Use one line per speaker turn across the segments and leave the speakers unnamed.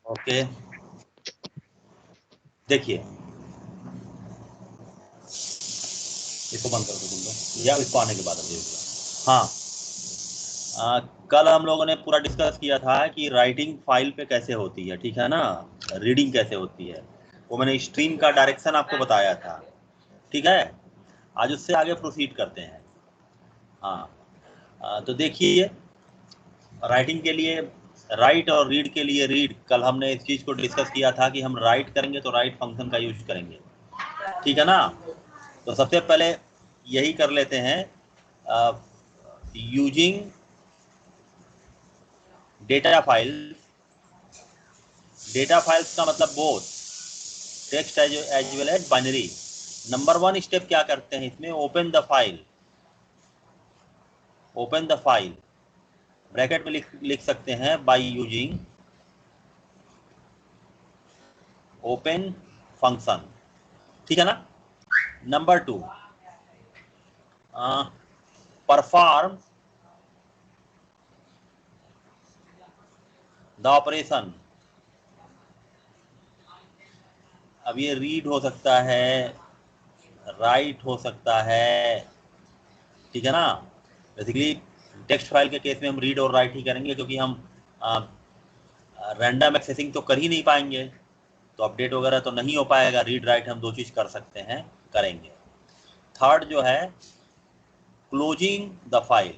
Okay, देखिए इसको बंद कर दो तुम लोग, या इसको आने के बाद अभी। हाँ, कल हम लोगों ने पूरा डिस्कस किया था कि राइटिंग फाइल पे कैसे होती है, ठीक है ना, रीडिंग कैसे होती है, वो मैंने स्ट्रीम का डायरेक्शन आपको बताया था, ठीक है। आज उससे आगे प्रोसीड करते हैं। हाँ, तो देखिए राइटिंग के लिए राइट और रीड के लिए रीड, कल हमने इस चीज़ को डिस्कस किया था कि हम राइट करेंगे तो राइट फंक्शन का यूज करेंगे, ठीक है ना। तो सबसे पहले यही कर लेते हैं, using data files. Data files का मतलब both text as well as binary. Number 1 step क्या करते हैं इसमें, open the file. Open the file bracket में लिख सकते हैं बाय यूजिंग ओपन फंक्शन, ठीक है ना। Number 2, perform the operation. अब ये रीड हो सकता है, राइट हो सकता है, ठीक है ना। बेसिकली टेक्स्ट फाइल के केस में हम रीड और राइट ही करेंगे, क्योंकि हम रैंडम एक्सेसिंग तो कर ही नहीं पाएंगे, तो अपडेट वगैरह तो नहीं हो पाएगा। रीड राइट हम दो चीज़ कर सकते हैं, करेंगे। थर्ड जो है क्लोजिंग द फाइल।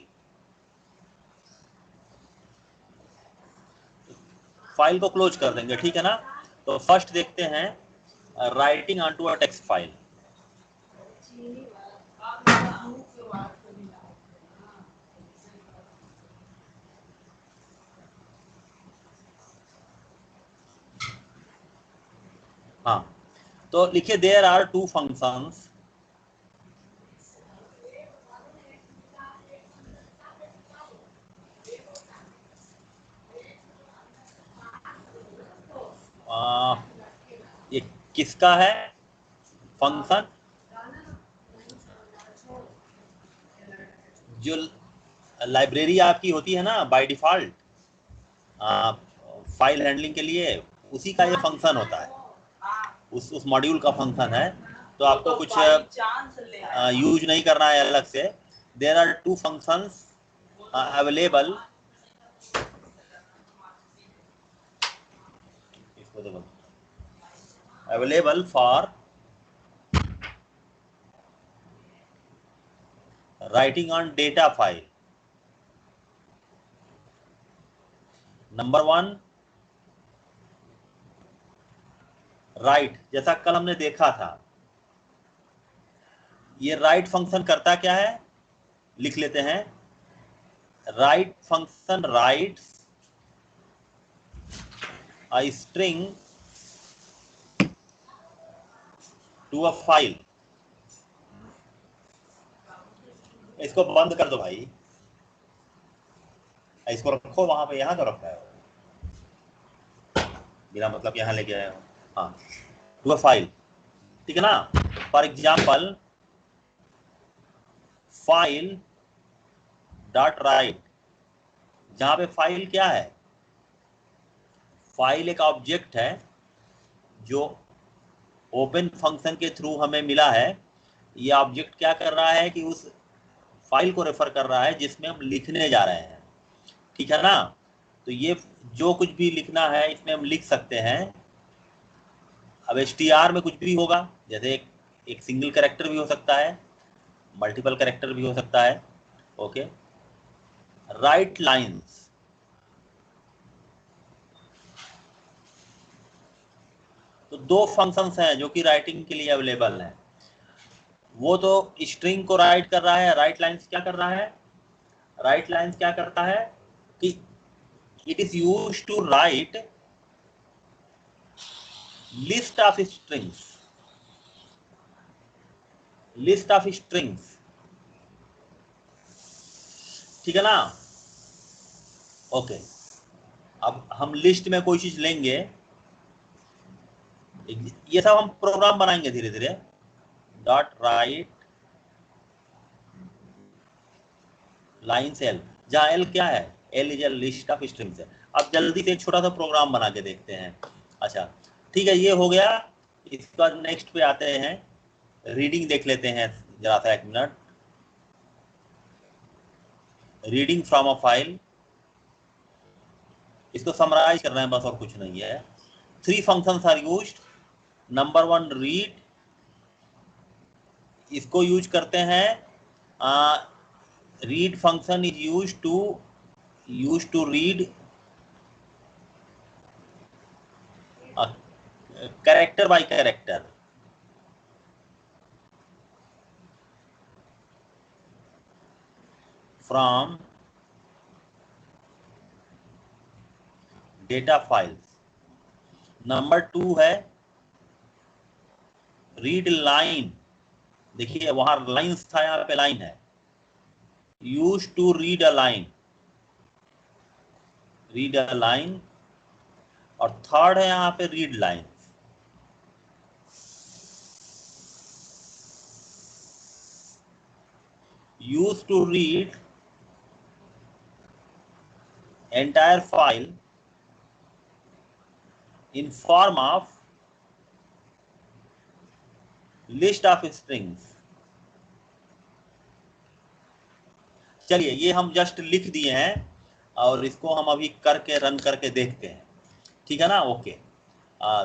फाइल को क्लोज कर देंगे, ठीक है ना। तो फर्स्ट देखते हैं writing on to a text file. हाँ, तो लिखिए देयर आर टू फंक्शंस ये किसका है फंक्शन, जो लाइब्रेरी आपकी होती है ना बाय डिफॉल्ट फाइल हैंडलिंग के लिए, उसी का ये फंक्शन होता है, उस मॉड्यूल का फंक्शन है। तो आपको कुछ यूज नहीं करना है अलग से। There are two functions available, इसको देखो, available for writing on data file. Number 1 right, जैसा कल हमने देखा था। ये राइट फंक्शन करता क्या है, लिख लेते हैं। Right function rights a string to a file। इसको बंद कर दो भाई, इसको रखो वहां पे, यहाँ तो रखा है बिना मतलब यहाँ लेके आया हूँ। हाँ, टू अ फाइल, ठीक है ना। For example file dot right, जहां पे फाइल क्या है, फाइल एक ऑब्जेक्ट है जो ओपन फंक्शन के थ्रू हमें मिला है। ये ऑब्जेक्ट क्या कर रहा है कि उस फाइल को रेफर कर रहा है जिसमें हम लिखने जा रहे हैं, ठीक है ना। तो ये जो कुछ भी लिखना है इसमें हम लिख सकते हैं। अब एसटीआर में कुछ भी होगा, जैसे एक सिंगल कैरेक्टर भी हो सकता है, मल्टीपल कैरेक्टर भी हो सकता है। ओके, राइट लाइंस, तो दो फंक्शंस हैं जो कि राइटिंग के लिए अवेलेबल हैं। वो तो स्ट्रिंग को राइट कर रहा है, राइट लाइंस क्या कर रहा है, राइट लाइंस क्या करता है कि it is used to write list of strings, list of strings, ठीक है ना। ओके, अब हम लिस्ट में कोई चीज लेंगे, ये सब हम प्रोग्राम बनाएंगे धीरे धीरे। डॉट राइट लाइन एल, जहां एल क्या है, L is a list of strings है। अब जल्दी से एक छोटा सा प्रोग्राम बना के देखते हैं। अच्छा ठीक है, ये हो गया। इसके बाद नेक्स्ट पे आते हैं, रीडिंग देख लेते हैं जरा सा, एक minute. Reading from a file, इसको समराइज करना है बस, और कुछ नहीं है। 3 functions are used. Number 1 read, इसको यूज करते हैं। Read function is use to read character by character. From data files. Number 2 है रीड लाइन, देखिए वहां लाइन्स था, यहाँ पे लाइन है। Use to read a line, read a line. और थर्ड है यहाँ पे read line. Use to read entire file in form of list of strings. चलिए ये हम जस्ट लिख दिए हैं, और इसको हम अभी करके रन करके देखते हैं, ठीक है ना। ओके,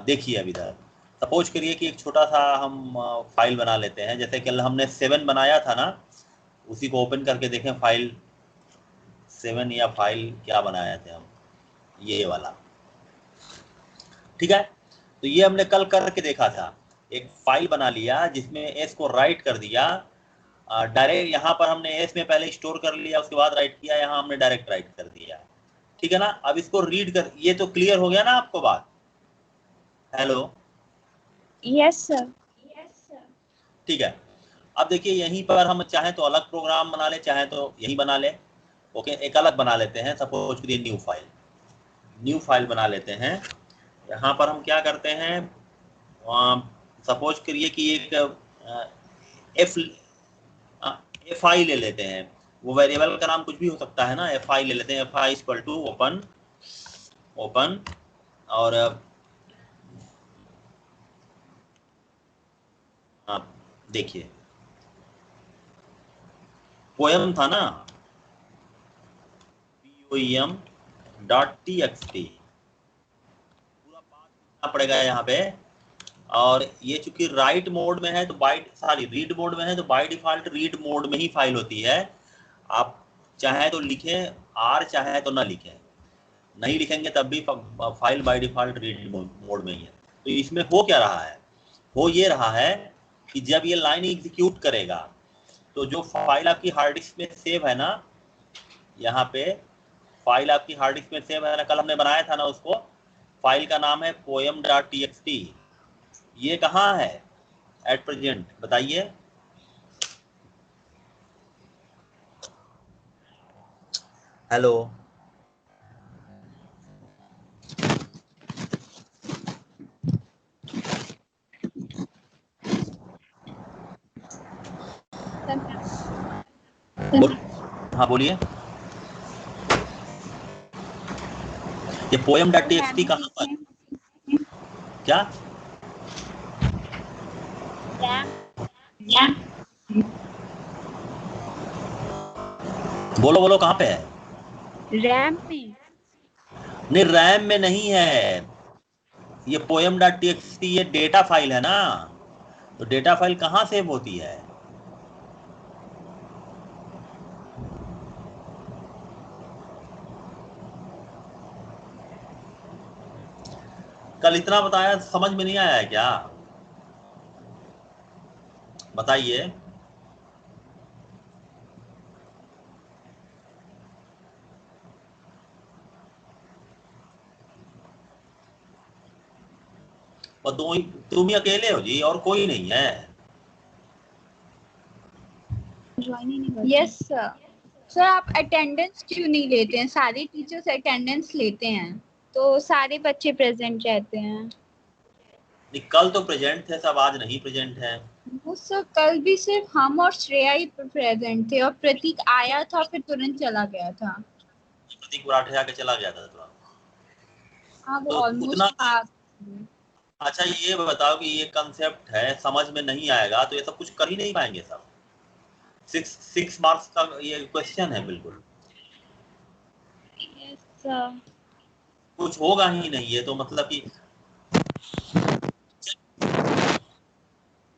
देखिए अब इधर सपोज करिए कि एक छोटा सा हम फाइल बना लेते हैं, जैसे कि हमने 7 बनाया था ना, उसी को ओपन करके देखें फाइल 7, या फाइल क्या बनाए थे हम, ये वाला, ठीक है। तो ये हमने कल करके देखा था, एक फाइल बना लिया जिसमें एस को राइट कर दिया डायरेक्ट। यहाँ पर हमने एस में पहले स्टोर कर लिया, उसके बाद राइट किया, यहाँ हमने डायरेक्ट राइट कर दिया, ठीक है ना। अब इसको रीड कर, ये तो क्लियर हो गया ना आपको बात। Hello,
yes sir.
ठीक है। अब देखिए यहीं पर हम चाहें तो अलग प्रोग्राम बना ले, चाहें तो यही बना ले। ओके, एक अलग बना लेते हैं, सपोज करिए न्यू फाइल बना लेते हैं। यहाँ पर हम क्या करते हैं, सपोज करिए कि एक एफ आई ले लेते हैं, वो वेरिएबल का नाम कुछ भी हो सकता है ना। एफ आई ले लेते हैं, F I equal to open और देखिए पोएम था ना, poem.txt, पूरा पाथ लिखना पड़ेगा यहाँ पे। और ये चूंकि राइट मोड में है तो रीड मोड में है तो बाय डिफॉल्ट रीड मोड में ही फाइल होती है। आप चाहे तो लिखें आर, चाहे तो ना लिखें, नहीं लिखेंगे तब भी file by default read mode में ही है। तो इसमें हो क्या रहा है, हो ये रहा है कि जब ये लाइन एग्जीक्यूट करेगा तो जो फाइल आपकी हार्ड डिस्क में सेव है ना, यहाँ पे फाइल आपकी हार्ड डिस्क में सेव है ना, कल हमने बनाया था ना उसको, फाइल का नाम है poem.txt। ये कहाँ है एट प्रेजेंट, बताइए। हेलो, हाँ बोलिए। ये poem.txt कहाँ पर, क्या बोलो बोलो, कहाँ पे है?
रैम में।
नहीं, रैम में नहीं है, ये poem.txt ये डेटा फाइल है ना। तो डेटा फाइल कहाँ सेव होती है? कल इतना बताया, समझ में नहीं आया है क्या, बताइए। और तुम ही अकेले हो जी, और कोई नहीं है।
Yes sir. सर आप अटेंडेंस क्यों नहीं लेते हैं? सारे टीचर्स अटेंडेंस लेते हैं तो सारे बच्चे प्रेजेंट रहते हैं।
नहीं, कल तो प्रेजेंट थे सब, आज नहीं प्रेजेंट है।
वो सर कल भी सिर्फ हम और श्रेया ही प्रेजेंट थे, और प्रतीक आया था फिर तुरंत चला गया था।
प्रतीक बुराटे जाके चला गया था थोड़ा।
हाँ वो
तो
ऑलमोस्ट
उतना अच्छा ये बताओ कि ये कंसेप्ट है, समझ में नहीं आएगा तो ये सब कुछ कर ही नहीं पाएंगे सब। 6 मार्क्स का ये क्वेश्चन है बिल्कुल। कुछ होगा ही नहीं ये तो, मतलब कि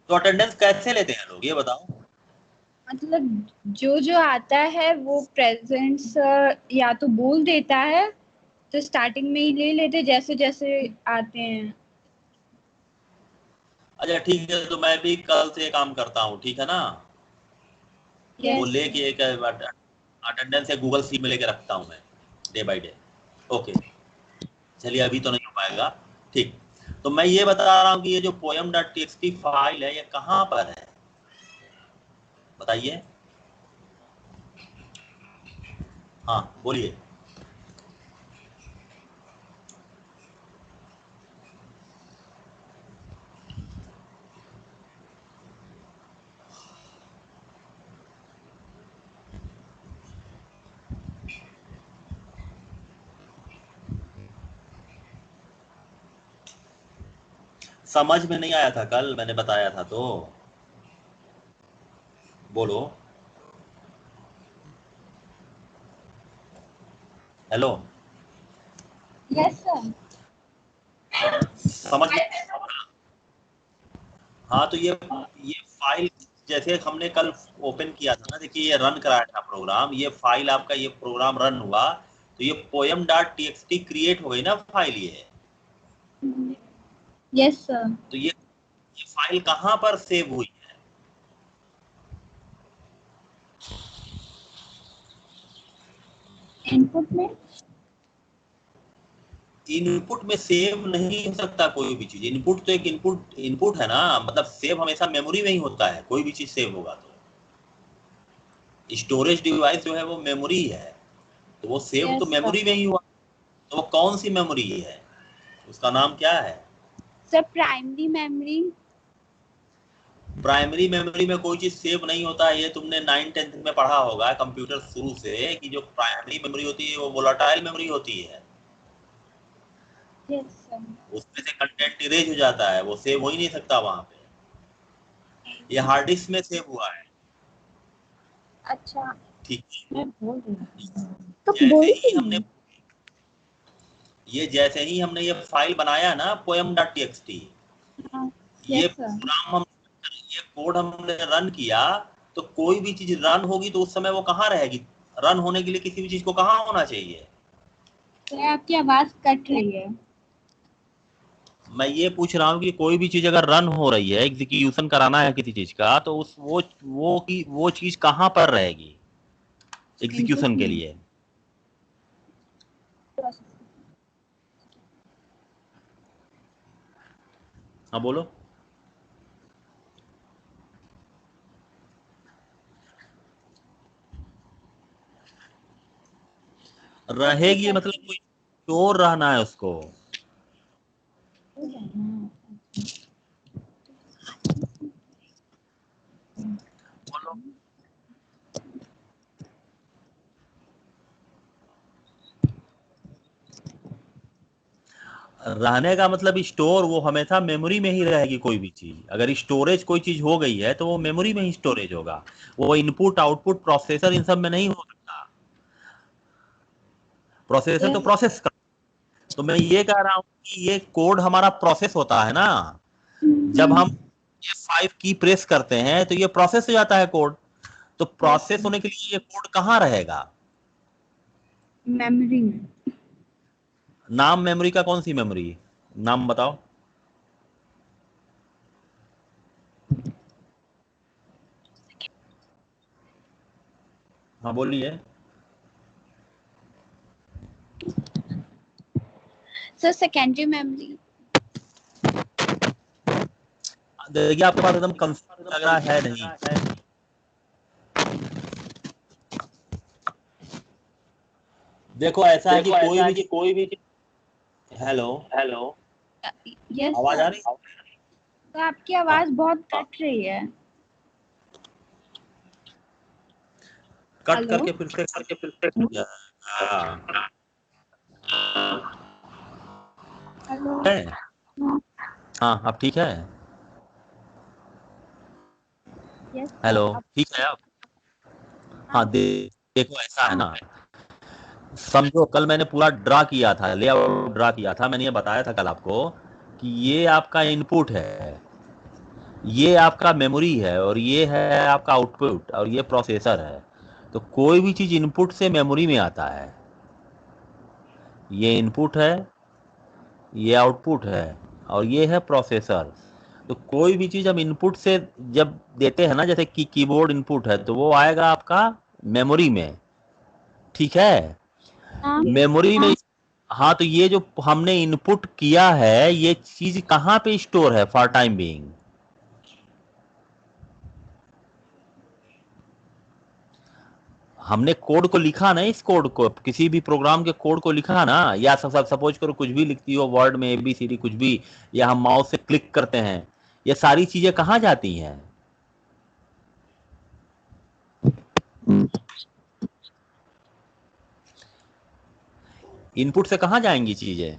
तो अटेंडेंस कैसे लेते हैं लोग ये बताओ।
मतलब जो जो आता है वो प्रेजेंट सर या तो बोल देता है, तो स्टार्टिंग में ही ले लेते जैसे जैसे आते हैं।
अच्छा ठीक है, तो मैं भी कल से काम करता हूँ, ठीक है ना। वो
yes.
लेके एक अटेंडेंस गूगल शीट में लेके रखता हूँ मैं डे बाय डे। ओके चलिए अभी तो नहीं हो पाएगा, ठीक। तो मैं ये बता रहा हूँ कि ये जो poem.txt फाइल है ये कहाँ पर है बताइए। हाँ बोलिए। समझ में नहीं आया था कल मैंने बताया था तो बोलो। Hello
yes sir.
समझ में। हाँ तो ये फाइल जैसे हमने कल ओपन किया था ना, देखिए ये रन कराया था प्रोग्राम, ये फाइल आपका ये प्रोग्राम रन हुआ तो ये poem.txt क्रिएट हो गई ना फाइल ये।
Yes sir.
तो ये फाइल कहाँ पर सेव हुई है।
इनपुट में।
इनपुट में सेव नहीं हो सकता कोई भी चीज। इनपुट तो एक इनपुट है ना, मतलब सेव हमेशा मेमोरी में ही होता है, कोई भी चीज सेव होगा तो स्टोरेज डिवाइस जो है वो मेमोरी है, तो वो सेव तो
यस सर।
मेमोरी में ही हुआ। तो वो कौन सी मेमोरी है, उसका नाम क्या है।
Sir primary memory.
Primary memory में कोई चीज सेव नहीं होता है, ये तुमने 9th-10th में पढ़ा होगा कंप्यूटर शुरू से कि जो प्राइमरी मेमोरी होती है वो वोलेटाइल मेमोरी होती है।
Yes sir.
उसमें से कंटेंट इरेज हो जाता है, वो सेव हो ही नहीं सकता वहां पे। ये हार्ड डिस्क में सेव हुआ है।
अच्छा
ठीक।
मैं बोल रही हूँ तो
जैसे
बोल
ही
रही
हमने
हूँ।
ये फाइल बनाया ना poem.txt, ये
यस सर।
प्रोग्राम हम ये कोड हमने रन किया, तो कोई भी चीज रन होगी तो उस समय वो कहाँ रहेगी। रन होने के लिए किसी भी चीज को कहाँ होना चाहिए।
सर आपकी आवाज कट रही है।
मैं ये पूछ रहा हूँ कि कोई भी चीज अगर रन हो रही है, एग्जीक्यूशन कराना है किसी चीज का, तो उस वो चीज कहाँ पर रहेगी
इनपुट
एग्जीक्यूशन के
में।
लिए। हाँ बोलो। रहेगी मतलब कोई स्टोर रहना है उसको। बोलो। रहने का मतलब स्टोर वो हमेशा मेमोरी में ही रहेगी। कोई भी चीज अगर स्टोरेज कोई चीज हो गई है तो वो मेमोरी में ही स्टोरेज होगा। वो इनपुट आउटपुट प्रोसेसर इन सब में नहीं हो सकता। प्रोसेसर तो
यस।
प्रोसेस कर। तो मैं ये कह रहा हूँ कि ये कोड हमारा प्रोसेस होता है ना, जब हम F5 की प्रेस करते हैं तो ये प्रोसेस हो जाता है कोड। तो प्रोसेस होने के लिए ये कोड कहाँ रहेगा।
मेमोरी में।
नाम मेमोरी का कौन सी मेमोरी, नाम बताओ। हाँ बोलिए।
Sir secondary memory.
देखिए आपके पास एकदम कंफ्यूज लग रहा है नहीं। देखो ऐसा है कि कोई भी। हेलो।
हेलो। यस
आवाज आ
सर।
रही।
तो आपकी
हाँ
आवाज बहुत कट रही है।
Cut
hello.
करके फिर से हाँ
हेलो।
है। हाँ अब ठीक है।
यस सर,
हेलो
अब
ठीक है अब।
हाँ।
हाँ देखो ऐसा है ना, समझो कल मैंने पूरा ड्रा किया था, लेआउट ड्रा किया था, मैंने ये बताया था कल आपको कि ये आपका इनपुट है, ये आपका मेमोरी है, और ये है आपका आउटपुट, और ये प्रोसेसर है। तो कोई भी चीज इनपुट से मेमोरी में आता है। ये इनपुट है, ये आउटपुट है, और ये है प्रोसेसर। तो कोई भी चीज हम इनपुट से जब देते हैं ना, जैसे कि कीबोर्ड इनपुट है, तो वो आएगा आपका मेमोरी में। ठीक है,
हाँ।
मेमोरी में। हाँ, तो ये जो हमने इनपुट किया है, ये चीज कहाँ पे स्टोर है फॉर टाइम बीइंग? हमने कोड को लिखा ना, इस कोड को, किसी भी प्रोग्राम के कोड को लिखा ना, या सपोज करो कुछ भी लिखती हो वर्ड में, एबीसीडी कुछ भी, या हम माउस से क्लिक करते हैं, ये सारी चीजें कहाँ जाती हैं? इनपुट से कहाँ जाएंगी चीजें?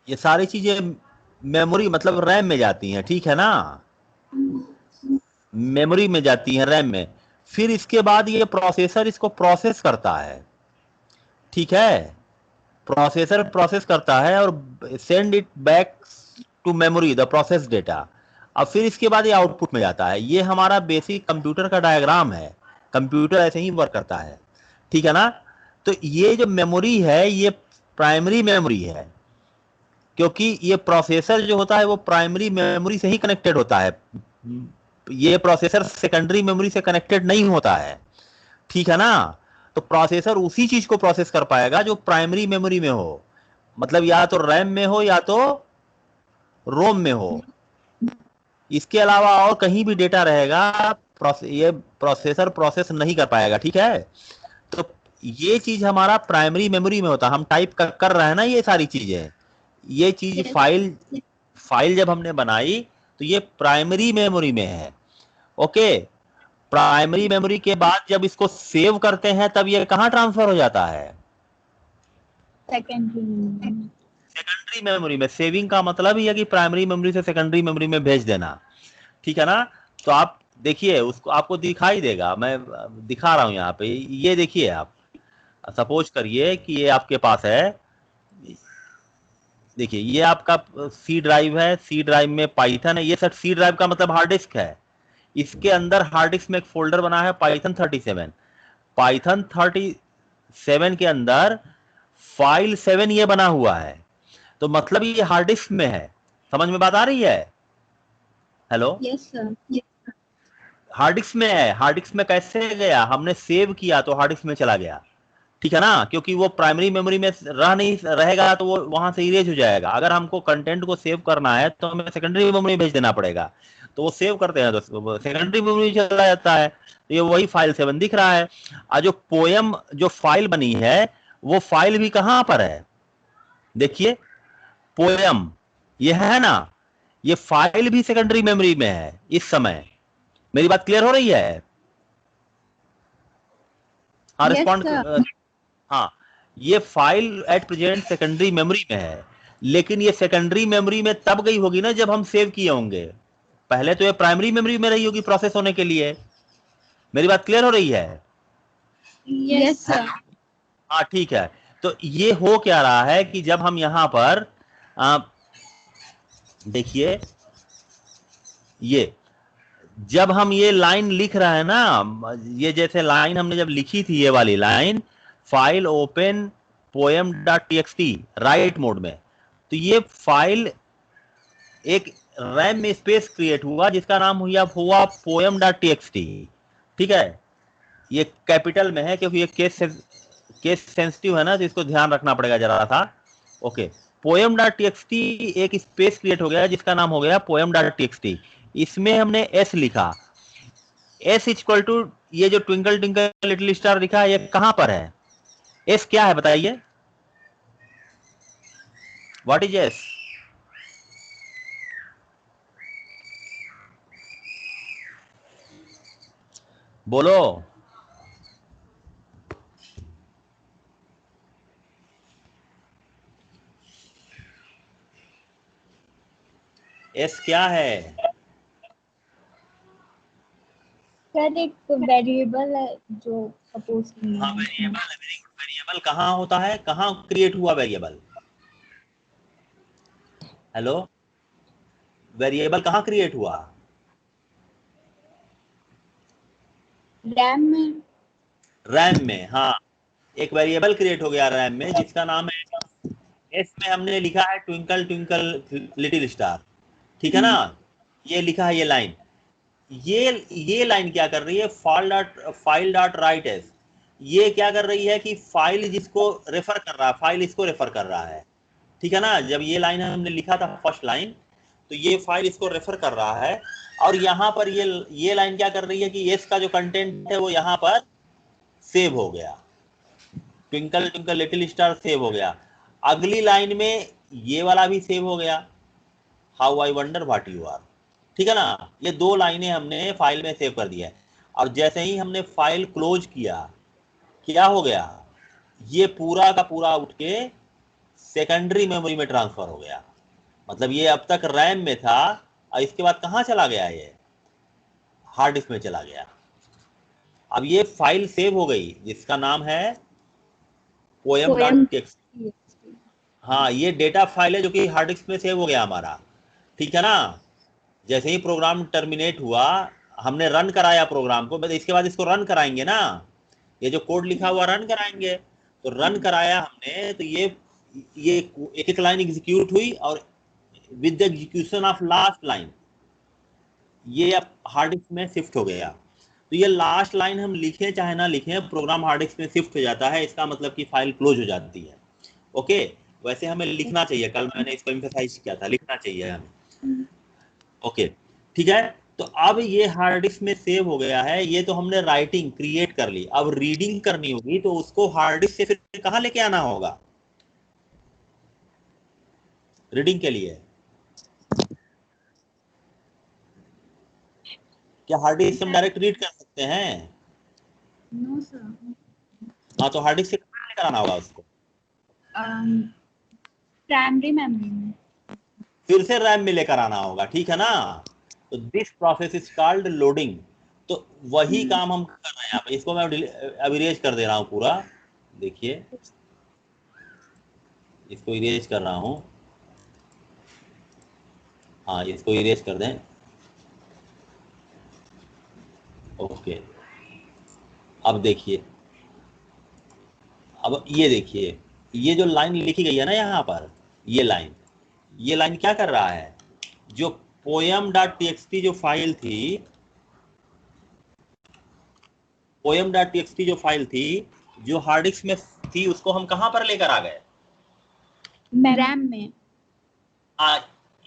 ये सारी चीजें मेमोरी मतलब रैम में जाती हैं, ठीक है ना? मेमोरी में जाती हैं, रैम में। फिर इसके बाद ये प्रोसेसर इसको प्रोसेस करता है, ठीक है? प्रोसेसर प्रोसेस करता है और send it back to memory the process data. अब फिर इसके बाद ये आउटपुट में जाता है। ये हमारा बेसिक कंप्यूटर का डायग्राम है, कंप्यूटर ऐसे ही वर्क करता है, ठीक है ना? तो ये जो मेमोरी है, ये प्राइमरी मेमोरी है, क्योंकि ये प्रोसेसर जो होता है वो प्राइमरी मेमोरी से ही कनेक्टेड होता है। ये प्रोसेसर सेकेंडरी मेमोरी से कनेक्टेड नहीं होता है, ठीक है ना? तो प्रोसेसर उसी चीज को प्रोसेस कर पाएगा जो प्राइमरी मेमोरी में हो, मतलब या तो रैम में हो या तो रोम में हो। इसके अलावा और कहीं भी डेटा रहेगा, ये प्रोसेसर प्रोसेस नहीं कर पाएगा, ठीक है? तो ये चीज हमारा प्राइमरी मेमोरी में होता है। हम टाइप कर रहे हैं ना ये सारी चीजें, ये चीज
यस।
फाइल फाइल जब हमने बनाई तो ये प्राइमरी मेमोरी में है। ओके, प्राइमरी मेमोरी के बाद जब इसको सेव करते हैं तब ये कहां ट्रांसफर हो जाता है?
सेकेंडरी में।
सेकेंडरी मेमोरी में। सेविंग का मतलब ही है कि प्राइमरी मेमोरी से सेकेंडरी मेमोरी में भेज देना, ठीक है ना? तो आप देखिए, उसको आपको दिखाई देगा, मैं दिखा रहा हूं यहाँ पे, ये देखिए आप। सपोज करिए कि ये आपके पास है, देखिए ये आपका सी ड्राइव है, सी ड्राइव में पाइथन है। ये सर सी ड्राइव का मतलब हार्ड डिस्क है। इसके अंदर हार्ड डिस्क में एक फोल्डर बना है पाइथन 37। पाइथन 37 के अंदर फाइल 7 ये बना हुआ है, तो मतलब ये हार्ड डिस्क में है। समझ में बात आ रही है? Hello?
Yes sir.
Hard disk में है। हार्ड डिस्क में कैसे गया? हमने सेव किया तो हार्ड डिस्क में चला गया, ठीक है ना? क्योंकि वो प्राइमरी मेमोरी में रह नहीं रहेगा तो वो वहां से इरेज हो जाएगा। अगर हमको कंटेंट को सेव करना है तो हमें सेकेंडरी मेमोरी में भेज देना पड़ेगा। तो वो सेव करते हैं तो सेकेंडरी मेमोरी चला जाता है। तो ये वही फाइल 7 दिख रहा है। और जो पोयम जो फाइल बनी है, वो फाइल भी कहां पर है? देखिए, पोयम ये है ना, ये फाइल भी सेकेंडरी मेमोरी में है इस समय। मेरी बात क्लियर हो रही है? हाँ
यस
रिस्पॉन्ड।
सर।
हाँ, ये file at present secondary memory में है, लेकिन ये सेकेंडरी मेमोरी में तब गई होगी ना जब हम सेव किए होंगे। पहले तो ये प्राइमरी मेमोरी में रही होगी प्रोसेस होने के लिए। मेरी बात क्लियर हो रही है?
Yes sir.
हाँ ठीक है। तो ये हो क्या रहा है कि जब हम यहां पर आ, देखिए, ये जब हम ये लाइन लिख रहे हैं ना, ये जैसे लाइन हमने जब लिखी थी, ये वाली line, file open poem dot TXT right mode में, तो ये फाइल एक रैम में स्पेस क्रिएट हुआ जिसका नाम हुआ पोएम डॉट टीएक्सटी, ठीक है? ये कैपिटल में है क्योंकि ये केस सेंसिटिव है ना, तो इसको ध्यान रखना पड़ेगा जरा सा। ओके, पोएम डॉट टीएक्सटी एक स्पेस क्रिएट हो गया जिसका नाम हो गया पोएम डॉट टीएक्सटी। इसमें हमने एस लिखा। एस इक्वल टू ये जो ट्विंकल ट्विंकल लिटिल स्टार लिखा है, ये कहां पर है? एस क्या है बताइए? What is S? बोलो। एस क्या है?
सर एक वेरिएबल है जो सपोज
हाँ वेरिएबल, वेरी गुड। वेरिएबल कहाँ होता है, कहाँ क्रिएट हुआ वेरिएबल? हेलो, वेरिएबल कहाँ क्रिएट हुआ?
रैम में।
रैम में। हाँ, एक वेरिएबल क्रिएट हो गया रैम में जिसका नाम है एस, में हमने लिखा है ट्विंकल ट्विंकल लिटिल स्टार। ठीक है ना? ये लिखा है ये लाइन। ये लाइन क्या कर रही है? File dot right S. ये क्या कर रही है कि फाइल जिसको रेफर कर रहा है, फाइल इसको रेफर कर रहा है। ठीक है ना? जब ये लाइन हमने लिखा था फर्स्ट लाइन, तो ये फाइल इसको रेफर कर रहा है। और यहाँ पर ये लाइन क्या कर रही है कि एस का जो कंटेंट है वो यहाँ पर सेव हो गया। Twinkle twinkle little star save हो गया। अगली लाइन में ये वाला भी सेव हो गया, how I wonder what you are. ठीक है ना? ये दो लाइनें हमने फाइल में सेव कर दिया है। और जैसे ही हमने फाइल क्लोज किया, क्या हो गया? ये पूरा का पूरा उठ के सेकेंडरी मेमोरी में ट्रांसफर हो गया। मतलब ये अब तक रैम में था और इसके बाद कहाँ चला गया? ये हार्ड डिस्क में चला गया। अब ये फाइल सेव हो गई जिसका नाम है पोएम
पोएम।
Dot text. हाँ, ये डेटा फाइल है जो कि हार्ड डिस्क में सेव हो गया हमारा। ठीक है ना? जैसे ही प्रोग्राम टर्मिनेट हुआ, हमने रन कराया प्रोग्राम को, बस इसके बाद इसको रन कराएंगे ना, ये जो कोड लिखा हुआ रन कराएंगे। तो रन कराया हमने, तो ये एक एक लाइन एग्जीक्यूट हुई और with the execution of last line ये अब हार्ड डिस्क में शिफ्ट हो गया। तो ये लास्ट लाइन हम लिखें चाहे ना लिखें, प्रोग्राम हार्ड डिस्क में शिफ्ट हो जाता है। इसका मतलब कि फाइल क्लोज हो जाती है। ओके, वैसे हमें लिखना चाहिए, कल मैंने इसको एम्फसाइज किया था, लिखना चाहिए हमें। ओके, ठीक है। तो अब ये हार्ड डिस्क में सेव हो गया है। ये तो हमने राइटिंग क्रिएट कर ली। अब रीडिंग करनी होगी तो उसको हार्ड डिस्क से फिर कहाँ लेके आना होगा रीडिंग के लिए? क्या हार्ड डिस्क से हम डायरेक्ट रीड कर सकते हैं?
No sir.
हाँ, तो हार्ड डिस्क से कहाँ लेकर आना होगा उसको?
प्राइमरी मेमोरी में।
फिर से रैम में लेकर आना होगा। ठीक है ना? तो this process is called loading. तो वही काम हम कर रहे हैं यहाँ पे। इसको मैं अब इरेज कर दे रहा हूँ पूरा। देखिए, इसको इरेज कर रहा हूँ। हाँ, इसको इरेज कर दें। ओके, अब देखिए, अब ये देखिए, ये जो लाइन लिखी गई है ना यहाँ पर, ये लाइन क्या कर रहा है? जो poem.txt जो फाइल थी, poem.txt जो फाइल थी, जो हार्ड डिस्क में थी, उसको हम कहाँ पर लेकर आ गए?
रैम में।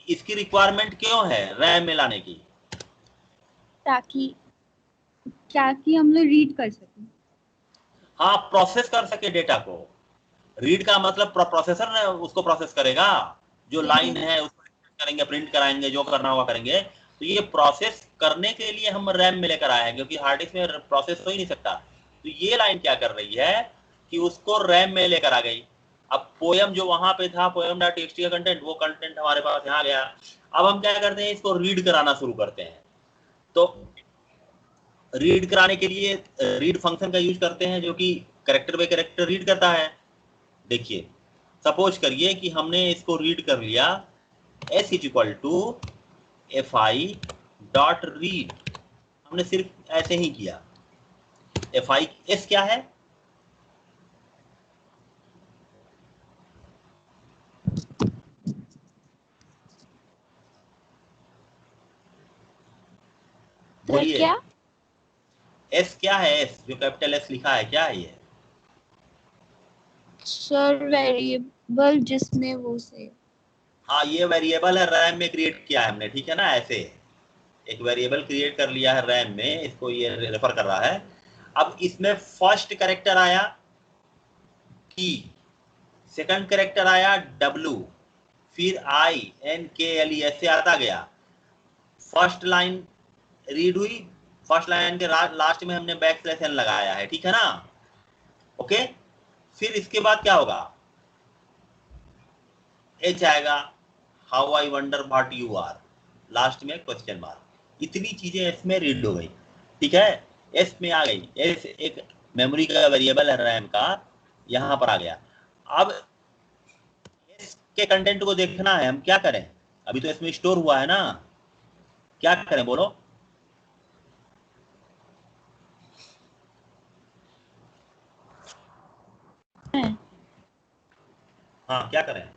इसकी रिक्वायरमेंट क्यों है रैम में लाने की?
ताकि हम लोग रीड कर सकें।
हाँ, प्रोसेस कर सके डेटा को। रीड का मतलब प्रोसेसर ने उसको प्रोसेस करेगा। जो लाइन है उसको करेंगे, प्रिंट कराएंगे, जो करना होगा करेंगे। तो ये प्रोसेस करने के लिए हम रैम में लेकर आए हैं, क्योंकि हार्ड डिस्क में प्रोसेस हो ही नहीं सकता। तो ये लाइन क्या कर रही है कि उसको रैम में लेकर आ गई। अब पोएम जो वहां पे था, poem.txt का कंटेंट, वो कंटेंट हमारे पास यहाँ गया। अब हम क्या करते हैं, इसको रीड कराना शुरू करते हैं। तो रीड कराने के लिए रीड फंक्शन का यूज करते हैं, जो कि कैरेक्टर बाय कैरेक्टर रीड करता है। देखिए, सपोज करिए कि हमने इसको रीड कर लिया, s is equal to fi dot read. हमने सिर्फ ऐसे ही किया। fi s क्या है? बोलिए।
क्या?
s क्या है? s जो कैपिटल s लिखा है, क्या है ये?
सर वेरिएबल जिसमें वो से।
हाँ, ये वेरिएबल है, रैम में क्रिएट किया है हमने। ठीक है ना? ऐसे एक वेरिएबल क्रिएट कर लिया है रैम में, इसको ये रेफर कर रहा है। अब इसमें फर्स्ट कैरेक्टर आया की, सेकंड कैरेक्टर आया W, फिर INKLE ऐसे आता गया। फर्स्ट लाइन रीड हुई, फर्स्ट लाइन के लास्ट में हमने बैकस्लैश एन लगाया है, ठीक है ना। ओके, फिर इसके बाद क्या होगा, एच आएगा, how I wonder what you are, last में क्वेश्चन मार्क। इतनी चीजें एस में रीड हो गई, ठीक है, एस में आ गई। एस एक मेमोरी का वेरिएबल है रैम का, यहां पर आ गया। अब एस के कंटेंट को देखना है, हम क्या करें, अभी तो इसमें स्टोर हुआ है ना, क्या करें बोलो। हाँ क्या करें,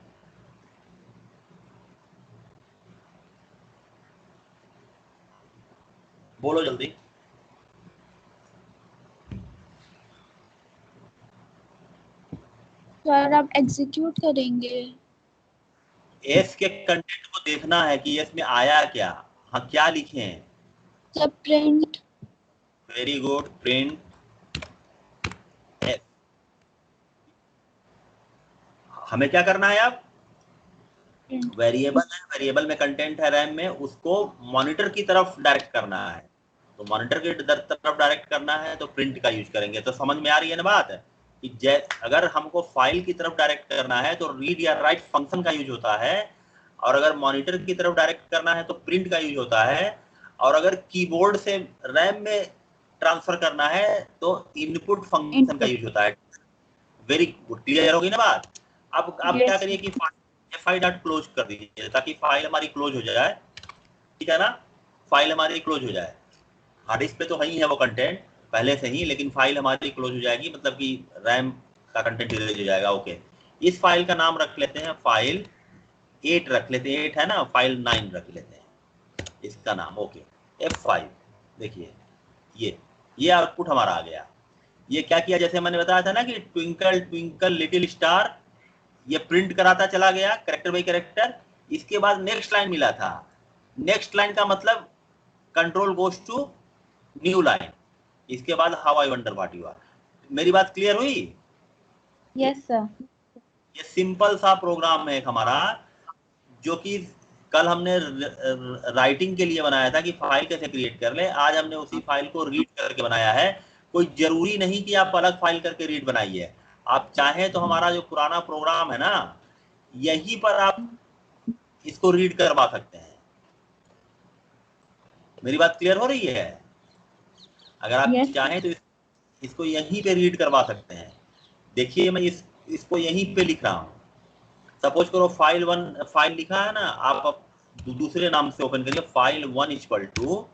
बोलो जल्दी।
सर आप एग्जीक्यूट करेंगे।
एस के कंटेंट को देखना है कि एस में आया क्या, हाँ क्या लिखे हैं।
सब print.
Very good, print S. हमें क्या करना है अब, वेरिएबल है, वेरिएबल में कंटेंट है रैम में, उसको मॉनिटर की तरफ डायरेक्ट करना है। तो मॉनिटर की तरफ डायरेक्ट करना है तो प्रिंट का यूज करेंगे। तो समझ में आ रही है ना बात, कि अगर हमको फाइल की तरफ डायरेक्ट करना है तो रीड या राइट फंक्शन का यूज होता है, और अगर मॉनिटर की तरफ डायरेक्ट करना है तो प्रिंट का यूज होता है, और अगर कीबोर्ड से रैम में ट्रांसफर करना है तो इनपुट फंक्शन का यूज होता है। वेरी गुड, क्लियर होगी ना बात। अब आप क्या करिए कि फाइल डॉट क्लोज कर दीजिए ताकि फाइल हमारी क्लोज हो जाए, ठीक है ना, फाइल हमारी क्लोज हो जाए। हार्ड डिस्क पे तो है ही है वो कंटेंट पहले से ही, लेकिन फाइल हमारी क्लोज हो जाएगी, मतलब कि रैम का कंटेंट इरेज हो जाएगा। ओके, इस फाइल का नाम रख लेते हैं, फाइल 8 रख लेते हैं, 8 है ना, फाइल 9 रख लेते हैं इसका नाम। ओके, F5 देखिए, ये आउटपुट हमारा आ गया। ये क्या किया, जैसे मैंने बताया था ना कि ट्विंकल ट्विंकल लिटिल स्टार, ये प्रिंट कराता चला गया कैरेक्टर बाई कैरेक्टर। इसके बाद नेक्स्ट लाइन मिला था, नेक्स्ट लाइन का मतलब control goes to new line, इसके बाद how I wonder what you are. मेरी बात क्लियर हुई।
Yes sir.
ये सिंपल सा प्रोग्राम है हमारा, जो कि कल हमने राइटिंग के लिए बनाया था कि फाइल कैसे क्रिएट कर ले, आज हमने उसी फाइल को रीड करके बनाया है। कोई जरूरी नहीं कि आप अलग फाइल करके रीड बनाइए, आप चाहें तो हमारा जो पुराना प्रोग्राम है ना, यहीं पर आप इसको रीड करवा सकते हैं। मेरी बात क्लियर हो रही है, अगर आप चाहें तो इसको यहीं पे रीड करवा सकते हैं। देखिए मैं इसको यहीं पे लिख रहा हूँ, सपोज करो फाइल 1 फाइल लिखा है ना, आप दूसरे नाम से ओपन करिए, फाइल 1 इक्वल टू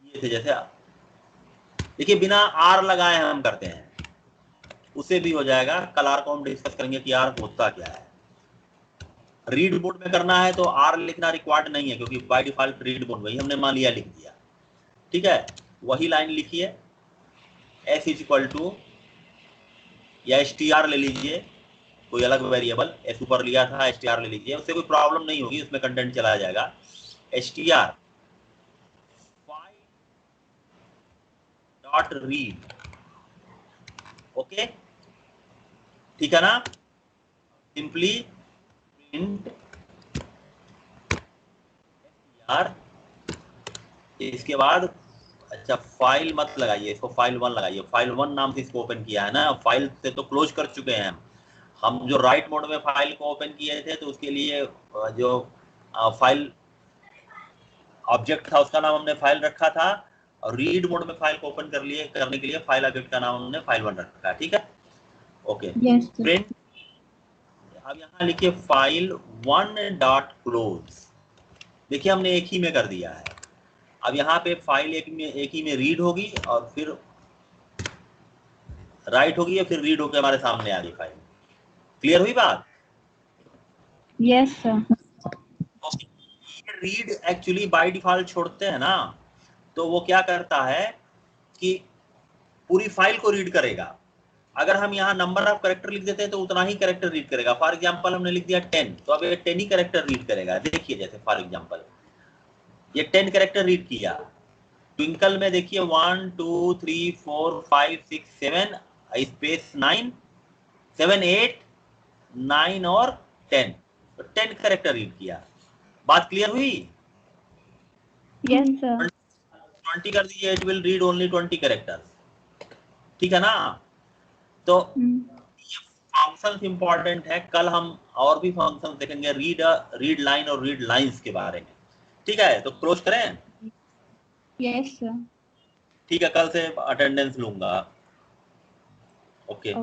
ये थे, जैसे देखिए बिना आर लगाए हम करते हैं, उसे भी हो जाएगा। कल आर को हम डिस्कस करेंगे कि आर होता क्या है। रीड मोड में करना है तो आर लिखना रिक्वायर्ड नहीं है, क्योंकि बाय डिफॉल्ट रीड मोड वही हमने मान लिया, लिख दिया, ठीक है। वही लाइन लिखिए, एस इज इक्वल टू, या एस टी आर ले लीजिए, कोई अलग वेरिएबल, एस ऊपर लिया था एस टी आर ले लीजिए, उससे कोई प्रॉब्लम नहीं होगी, उसमें कंटेंट चला जाएगा। S T R dot read, okay, ठीक है ना, सिंपली प्रिंट यार। इसके बाद अच्छा फाइल मत लगाइए, इसको फाइल 1 लगाइए, फाइल 1 नाम से इसको ओपन किया है ना, फाइल से तो क्लोज कर चुके हैं हम जो राइट मोड में फाइल को ओपन किए थे, तो उसके लिए जो फाइल ऑब्जेक्ट था उसका नाम हमने फाइल रखा था, और रीड मोड में फाइल को ओपन करने के लिए फाइल ऑब्जेक्ट का नाम हमने फाइल 1 रखा है, ठीक है। ओके, प्रिंट, अब यहाँ लिखिए फाइल 1 डॉट क्लोज, देखिए हमने एक ही में कर दिया है। अब यहाँ पे फाइल एक ही में रीड होगी, और फिर राइट होगी, या फिर रीड होकर हमारे सामने आ गई फाइल। क्लियर हुई बात?
Yes sir.
Read actually by default छोड़ते हैं ना, तो वो क्या करता है कि पूरी फाइल को रीड करेगा। अगर हम यहाँ नंबर ऑफ कैरेक्टर लिख देते हैं तो उतना ही कैरेक्टर रीड करेगा। फॉर एग्जांपल हमने लिख दिया 10, तो अब ये 10 ही कैरेक्टर रीड करेगा। देखिए जैसे फॉर एग्जांपल ये 10 कैरेक्टर रीड किया। ट्विंकल में देखिए 1 2 3 4 5 6 7 स्पेस 9 7 8 9 और 10, तो 10 कैरेक्टर रीड किया। बात क्लियर हुई?
Yes sir.
20 कर दीजिए, it will read only 20 characters, ठीक है ना? तो ये फंक्शंस इंपॉर्टेंट है, कल हम और भी फंक्शंस देखेंगे, रीड लाइन और रीड लाइंस के बारे में, ठीक है? तो क्लोज करें?
Yes sir.
ठीक है, कल से अटेंडेंस लूंगा। ओके।